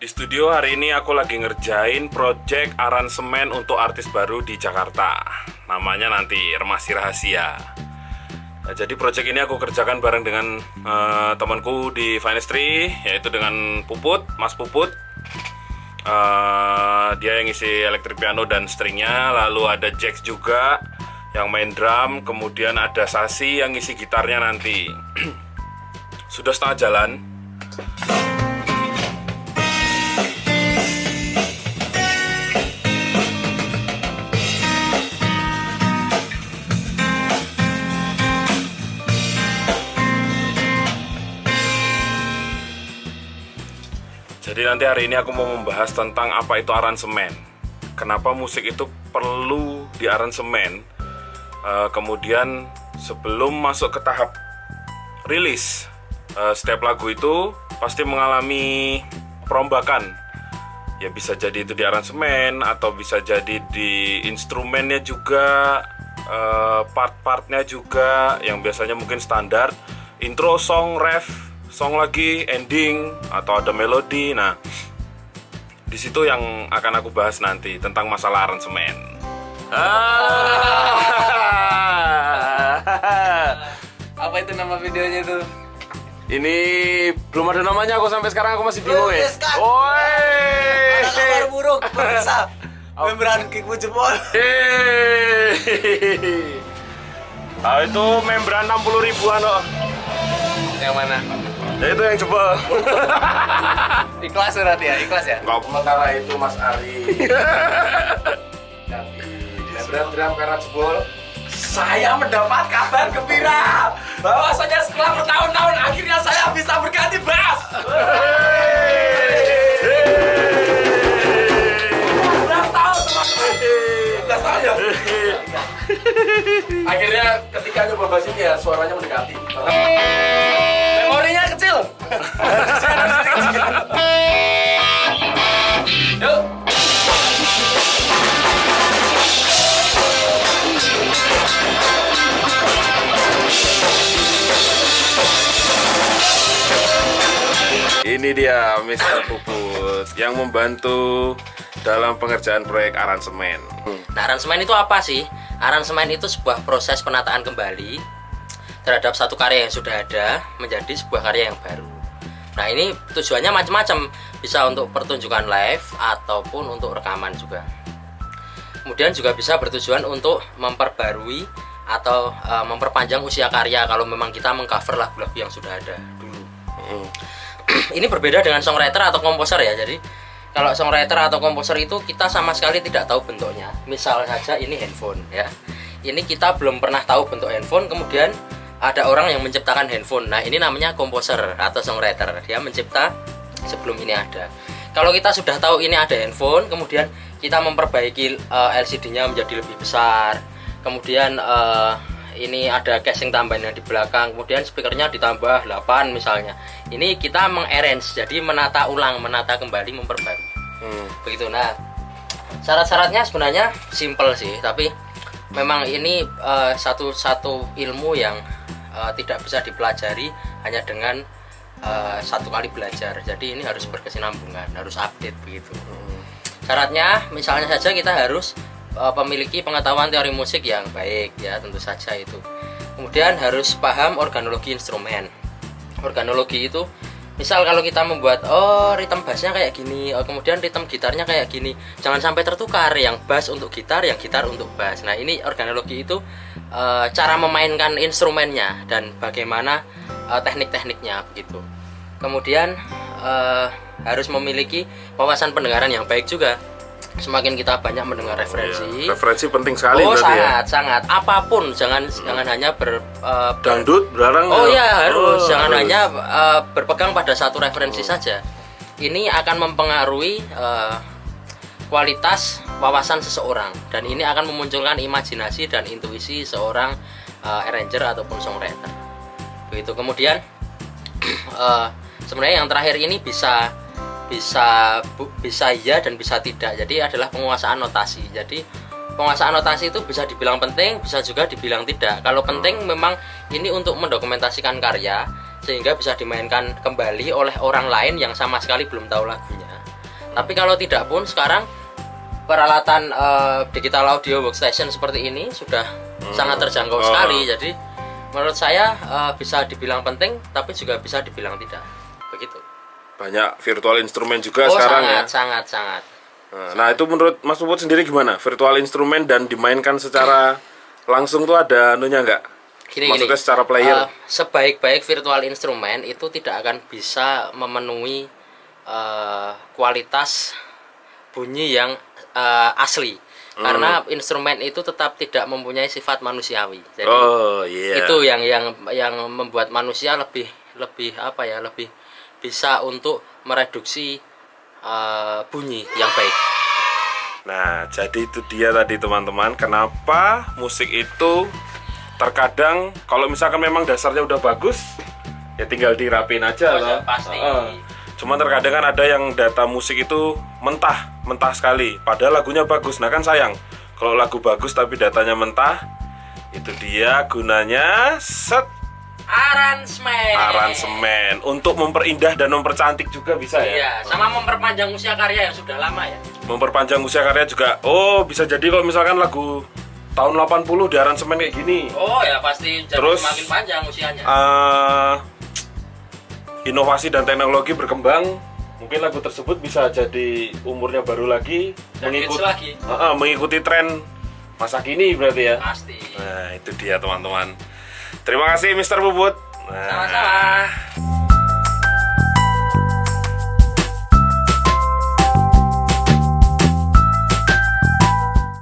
Di studio hari ini aku lagi ngerjain project aransemen untuk artis baru di Jakarta. Namanya nanti Masih Rahasia. Nah, jadi project ini aku kerjakan bareng dengan temanku di Finestry, yaitu dengan Puput, Mas Puput. Dia yang ngisi elektrik piano dan stringnya. Lalu ada Jax juga yang main drum. Kemudian ada Sasi yang ngisi gitarnya nanti. Sudah setengah jalan. Jadi nanti hari ini aku mau membahas tentang apa itu aransemen. Kenapa musik itu perlu diaransemen. Kemudian sebelum masuk ke tahap rilis, setiap lagu itu pasti mengalami perombakan. Ya bisa jadi itu di aransemen atau bisa jadi di instrumennya juga, part-partnya juga yang biasanya mungkin standar, intro, song, ref, song lagi, ending, atau ada melodi. Nah, di situ yang akan aku bahas nanti tentang masalah aransemen. Apa itu nama videonya tuh? Ini belum ada namanya, aku sampai sekarang aku masih bingung ya. Woi, Ada kabar buruk, pemirsa. Membran kickmu jebol. Ah, itu membran 60 ribuan loh. Yang mana? Ya itu yang jebol. Ikhlas berarti ya, ikhlas ya. Enggak. Sementara itu Mas Ari membran drum karena jebol. Saya mendapat kabar gembira bahwasanya setelah bertahun-tahun akhirnya saya bisa berganti bass. Berapa tahun teman-teman? 12 tahun ya? Akhirnya ketika nyoba bass ini ya suaranya mendekati. Memorinya kecil. Yuk. Ini dia Mr. Puput yang membantu dalam pengerjaan proyek aransemen. Nah, aransemen itu apa sih? Aransemen itu sebuah proses penataan kembali terhadap satu karya yang sudah ada menjadi sebuah karya yang baru. Nah, ini tujuannya macam-macam, bisa untuk pertunjukan live ataupun untuk rekaman juga. Kemudian juga bisa bertujuan untuk memperbarui atau memperpanjang usia karya kalau memang kita mengcover lagu-lagu yang sudah ada dulu. Ini berbeda dengan songwriter atau komposer ya. Jadi kalau songwriter atau komposer itu kita sama sekali tidak tahu bentuknya. Misal saja ini handphone ya. Ini kita belum pernah tahu bentuk handphone, kemudian ada orang yang menciptakan handphone. Nah, ini namanya komposer atau songwriter. Dia mencipta sebelum ini ada. Kalau kita sudah tahu ini ada handphone, kemudian kita memperbaiki LCD-nya menjadi lebih besar. Kemudian ini ada casing tambahan yang di belakang, kemudian speakernya ditambah 8 misalnya. Ini kita mengarrange, jadi menata ulang, menata kembali, memperbarui. Begitu. Nah, syarat-syaratnya sebenarnya simple sih, tapi memang ini satu ilmu yang tidak bisa dipelajari hanya dengan satu kali belajar. Jadi ini harus berkesinambungan, harus update begitu. Syaratnya misalnya saja kita harus memiliki pengetahuan teori musik yang baik ya, tentu saja itu. Kemudian harus paham organologi instrumen. Organologi itu misal kalau kita membuat ritme bassnya kayak gini, kemudian ritme gitarnya kayak gini, jangan sampai tertukar, yang bass untuk gitar, yang gitar untuk bass. Nah, ini organologi itu cara memainkan instrumennya dan bagaimana teknik-tekniknya begitu. Kemudian harus memiliki wawasan pendengaran yang baik juga. Semakin kita banyak mendengar referensi, Referensi penting sekali berarti ya. sangat apapun, jangan hanya Dangdut, barang. harus jangan hanya berpegang pada satu referensi saja. Ini akan mempengaruhi kualitas wawasan seseorang, dan ini akan memunculkan imajinasi dan intuisi seorang arranger ataupun songwriter. Begitu. Kemudian sebenarnya yang terakhir ini bisa ya dan bisa tidak. Jadi adalah penguasaan notasi. Jadi penguasaan notasi itu bisa dibilang penting, bisa juga dibilang tidak. Kalau penting memang ini untuk mendokumentasikan karya sehingga bisa dimainkan kembali oleh orang lain yang sama sekali belum tahu lagunya. Tapi kalau tidak pun sekarang peralatan digital audio workstation seperti ini sudah sangat terjangkau sekali. Jadi menurut saya bisa dibilang penting, tapi juga bisa dibilang tidak. Begitu. Banyak virtual instrumen juga Oh, sekarang sangat, ya. sangat. Nah, itu menurut Mas Puput sendiri gimana? Virtual instrumen dan dimainkan secara langsung tuh ada anunya nggak? Maksudnya secara player? Sebaik-baik virtual instrumen itu tidak akan bisa memenuhi kualitas bunyi yang asli. Karena instrumen itu tetap tidak mempunyai sifat manusiawi. Jadi Oh iya. itu yang membuat manusia lebih apa ya, lebih bisa untuk mereduksi bunyi yang baik. Nah, jadi itu dia tadi teman-teman, kenapa musik itu terkadang kalau misalkan memang dasarnya udah bagus, ya tinggal dirapin aja Oh, loh. pasti. Cuman terkadang kan ada yang data musik itu mentah sekali, padahal lagunya bagus. Nah kan sayang, kalau lagu bagus tapi datanya mentah, itu dia gunanya aransemen untuk memperindah dan mempercantik juga bisa ya. Iya, sama memperpanjang usia karya yang sudah lama ya. Memperpanjang usia karya juga. Oh, bisa jadi kalau misalkan lagu tahun 80 di aransemen kayak gini. Oh ya pasti jadi Terus, semakin panjang usianya. Inovasi dan teknologi berkembang, mungkin lagu tersebut bisa jadi umurnya baru lagi, Dan hits lagi. mengikuti tren masa kini berarti ya. Pasti. Nah, itu dia teman-teman. Terima kasih Mr. Puput. Nah, Sama-sama.